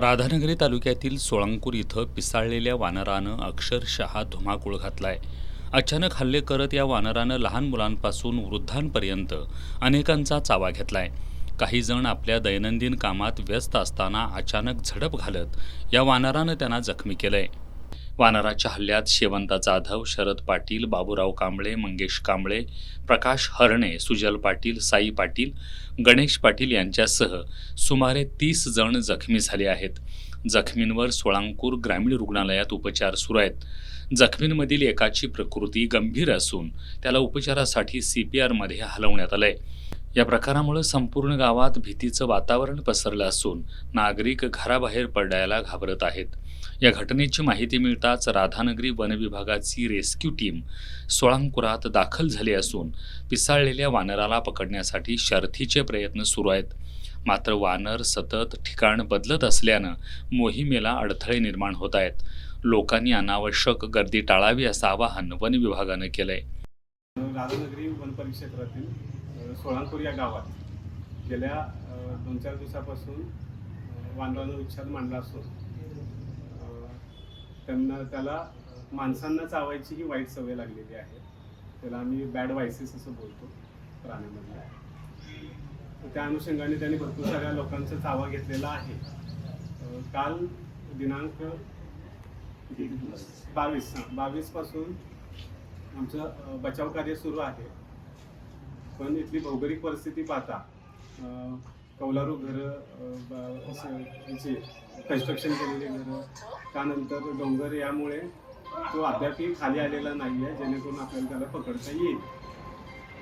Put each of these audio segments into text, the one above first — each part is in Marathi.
राधानगरी तालुक्यातील सोळांपूर इथं पिसाळलेल्या वानरानं अक्षरशः धुमाकूळ घातलाय. अचानक हल्ले करत या वानरानं लहान मुलांपासून वृद्धांपर्यंत अनेकांचा चावा घेतलाय. काही जण आपल्या दैनंदिन कामात व्यस्त असताना अचानक झडप घालत या वानरानं त्यांना जखमी केलंय. वानराच्या हल्ल्यात शेवंता जाधव, शरद पाटील, बाबूराव कांबळे, मंगेश कांबळे, प्रकाश हरणे, सुजल पाटील, साई पाटील, गणेश पाटील यांच्यासह सुमारे 30 जण जखमी झाले आहेत. जखमींवर सोळांपूर ग्रामीण रुग्णालयात उपचार सुरू आहेत. जखमींमधील एकाची प्रकृती गंभीर असून त्याला उपचारासाठी CPRमध्ये हलवण्यात आलंय. या प्रकारामुळे संपूर्ण गावात भीतीचं वातावरण पसरलं असून नागरिक घराबाहेर पडायला घाबरत आहेत. या घटनेची माहिती मिळताच राधानगरी वन विभागाची रेस्क्यू टीम सोळांपुरात दाखल झाली असून पिसाळलेल्या वानराला पकडण्यासाठी शर्थीचे प्रयत्न सुरू आहेत. मात्र वानर सतत ठिकाण बदलत असल्यानं मोहिमेला अडथळे निर्माण होत आहेत. लोकांनी अनावश्यक गर्दी टाळावी असं आवाहन वन विभागानं केलंय. राधानगरी वन परिक्षेत्रातील सोळांपूर या गावात गेल्या 2-4 दिवसापासून वानरानं उच्छाद मांडला असून त्याला माणसांना चावायची ही वाईट सवय लागलेली आहे. त्याला आम्ही बॅड व्हायसेस असं बोलतो प्राण्यामधल्या. त्या अनुषंगाने त्यांनी भरपूर साऱ्या लोकांचा चावा घेतलेला आहे. काल दिनांक 22 पासून आमचं बचाव कार्य सुरू आहे. पण इथली भौगोलिक परिस्थिती पाहता कौलारू घरं, कन्स्ट्रक्शन केलेली घरं, त्यानंतर डोंगर, यामुळे तो अद्यापही खाली आलेला नाही आहे, जेणेकरून आपल्याला त्याला पकडता येईल.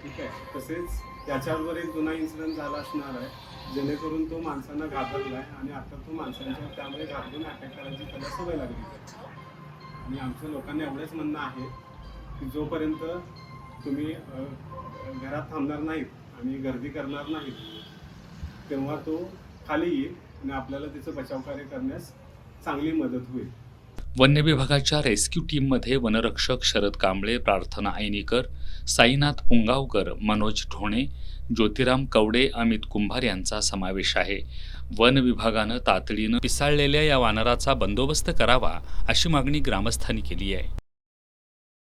ठीक आहे. तसेच त्याच्याबरोबर एक जुना इन्सिडेंट झाला असणार आहे, जेणेकरून तो माणसांना घाबरला आहे आणि आता तो माणसांच्या त्यामुळे घाबरून अटॅक करायची त्याला सवय लागली आहे. आणि आमच्या लोकांना एवढंच म्हणणं आहे की जोपर्यंत तुम्ही घरात थांबणार नाहीत आणि गर्दी करणार नाहीत तेव्हा तो खाली येईल आणि आपल्याला त्याचं बचाव कार्य करण्यास चांगली मदत होईल. वन्य विभागाच्या रेस्क्यू टीममध्ये वनरक्षक शरद कांबळे, प्रार्थना ऐनीकर, साईनाथ पुंगावकर, मनोज ढोणे, ज्योतिराम कवडे, अमित कुंभार यांचा समावेश आहे. वन विभागानं तातडीनं पिसाळलेल्या या वानराचा बंदोबस्त करावा अशी मागणी ग्रामस्थांनी केली आहे.